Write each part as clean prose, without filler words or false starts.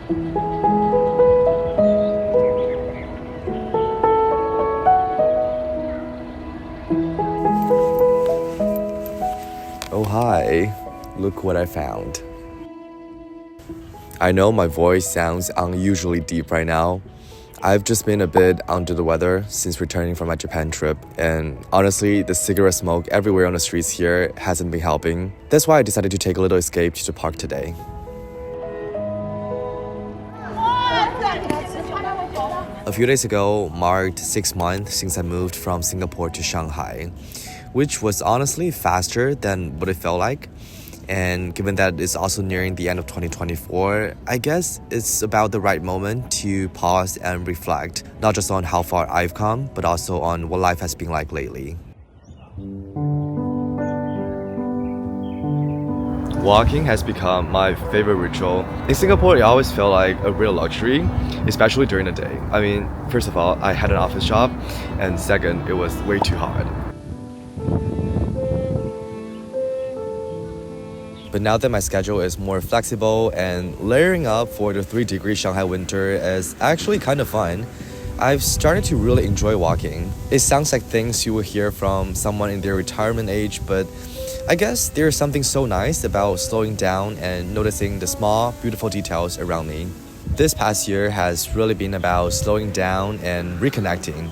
Oh, hi. Look what I found. I know my voice sounds unusually deep right now. I've just been a bit under the weather since returning from my Japan trip, and honestly, the cigarette smoke everywhere on the streets here hasn't been helping. That's why I decided to take a little escape to the park today. A few days ago marked 6 months since I moved from Singapore to Shanghai, which was honestly faster than what it felt like. And given that it's also nearing the end of 2024, I guess it's about the right moment to pause and reflect, not just on how far I've come, but also on what life has been like lately. Walking has become my favorite ritual. In Singapore, it always felt like a real luxury, especially during the day. I mean, first of all, I had an office job, and second, it was way too hot. But now that my schedule is more flexible and layering up for the 3-degree Shanghai winter is actually kind of fun, I've started to really enjoy walking. It sounds like things you will hear from someone in their retirement age, but I guess there's something so nice about slowing down and noticing the small, beautiful details around me. This past year has really been about slowing down and reconnecting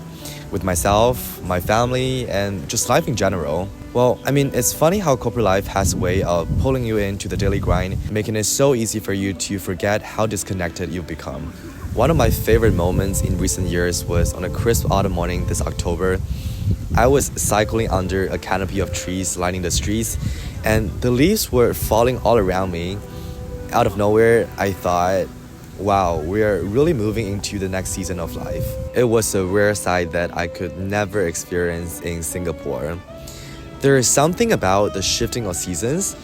with myself, my family, and just life in general. Well, I mean, it's funny how corporate life has a way of pulling you into the daily grind, making it so easy for you to forget how disconnected you've become. One of my favorite moments in recent years was on a crisp autumn morning this October. I was cycling under a canopy of trees lining the streets, and the leaves were falling all around me. Out of nowhere, I thought, wow, we're really moving into the next season of life. It was a rare sight that I could never experience in Singapore. There is something about the shifting of seasons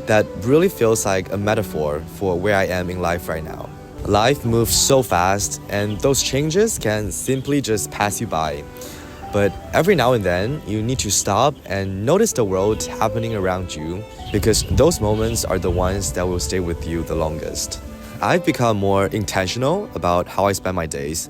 that really feels like a metaphor for where I am in life right now. Life moves so fast, and those changes can simply just pass you by. But every now and then, you need to stop and notice the world happening around you, because those moments are the ones that will stay with you the longest. I've become more intentional about how I spend my days.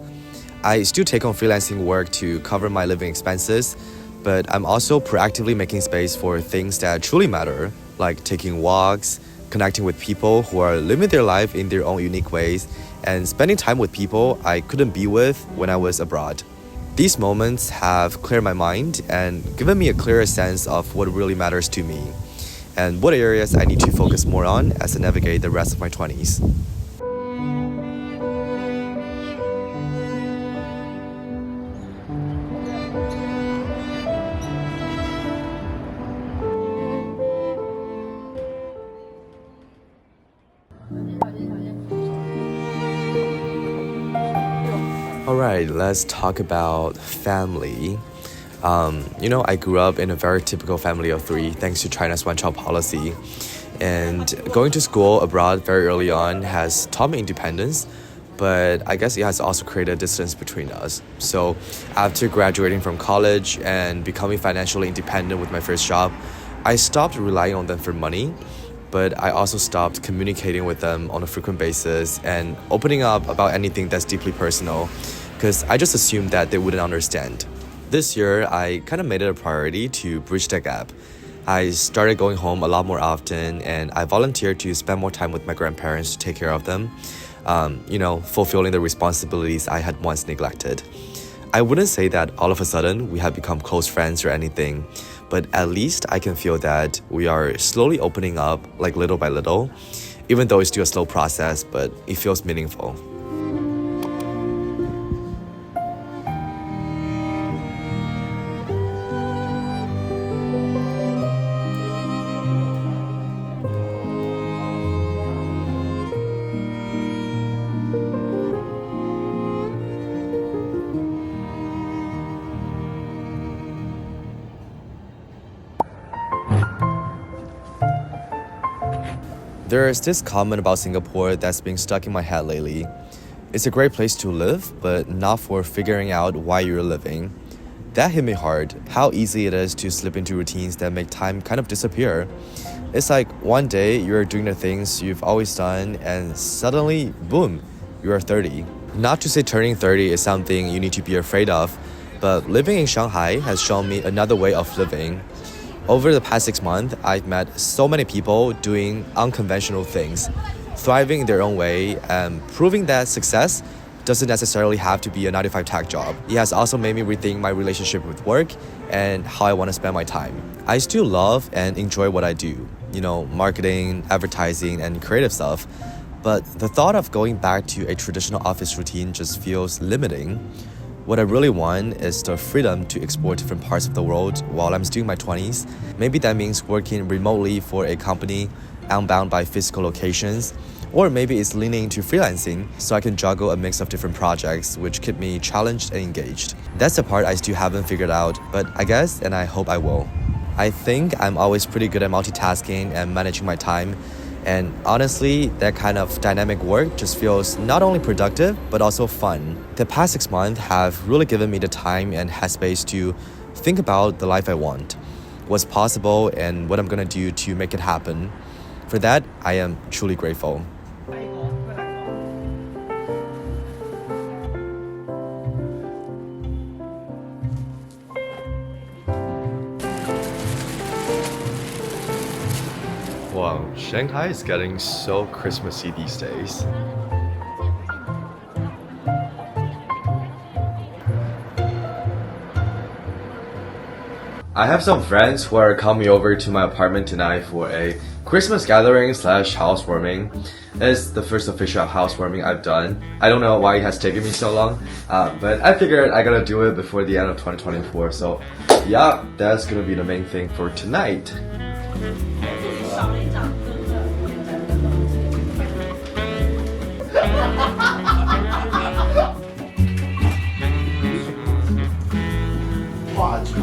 I still take on freelancing work to cover my living expenses, but I'm also proactively making space for things that truly matter, like taking walks, connecting with people who are living their life in their own unique ways, and spending time with people I couldn't be with when I was abroad. These moments have cleared my mind and given me a clearer sense of what really matters to me, and what areas I need to focus more on as I navigate the rest of my 20s. Alright, let's talk about family. I grew up in a very typical family of 3 thanks to China's one-child policy. And going to school abroad very early on has taught me independence, but I guess it has also created a distance between us. So after graduating from college and becoming financially independent with my first job, I stopped relying on them for money, but I also stopped communicating with them on a frequent basis and opening up about anything that's deeply personal, because I just assumed that they wouldn't understand. This year, I kind of made it a priority to bridge that gap. I started going home a lot more often, and I volunteered to spend more time with my grandparents to take care of them, fulfilling the responsibilities I had once neglected. I wouldn't say that all of a sudden we have become close friends or anything, but at least I can feel that we are slowly opening up, like little by little, even though it's still a slow process, but it feels meaningful. There is this comment about Singapore that's been stuck in my head lately. It's a great place to live, but not for figuring out why you're living. That hit me hard, how easy it is to slip into routines that make time kind of disappear. It's like one day you're doing the things you've always done, and suddenly, boom, you're 30. Not to say turning 30 is something you need to be afraid of, but living in Shanghai has shown me another way of living. Over the past 6 months, I've met so many people doing unconventional things, thriving in their own way, and proving that success doesn't necessarily have to be a 9-to-5 tech job. It has also made me rethink my relationship with work and how I want to spend my time. I still love and enjoy what I do, marketing, advertising, and creative stuff. But the thought of going back to a traditional office routine just feels limiting. What I really want is the freedom to explore different parts of the world while I'm still in my 20s. Maybe that means working remotely for a company, unbound by physical locations, or maybe it's leaning into freelancing so I can juggle a mix of different projects which keep me challenged and engaged. That's the part I still haven't figured out, but I guess and I hope I will. I think I'm always pretty good at multitasking and managing my time. And honestly, that kind of dynamic work just feels not only productive, but also fun. The past 6 months have really given me the time and headspace to think about the life I want, what's possible, and what I'm gonna do to make it happen. For that, I am truly grateful. Wow, Shanghai is getting so Christmassy these days. I have some friends who are coming over to my apartment tonight for a Christmas gathering slash housewarming. It's the first official housewarming I've done. I don't know why it has taken me so long, but I figured I gotta do it before the end of 2024. So yeah, that's gonna be the main thing for tonight.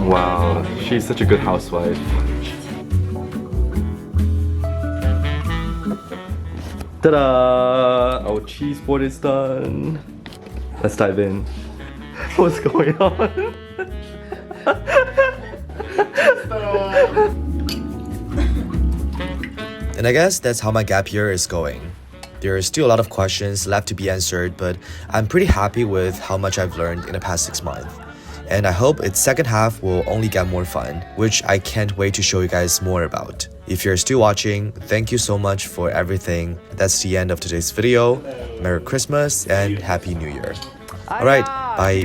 Wow, she's such a good housewife. Ta-da! Our cheese board is done. Let's dive in. What's going on? And I guess that's how my gap year is going. There are still a lot of questions left to be answered, but I'm pretty happy with how much I've learned in the past 6 months. And I hope its second half will only get more fun, which I can't wait to show you guys more about. If you're still watching, thank you so much for everything. That's the end of today's video. Merry Christmas and Happy New Year. Alright, bye.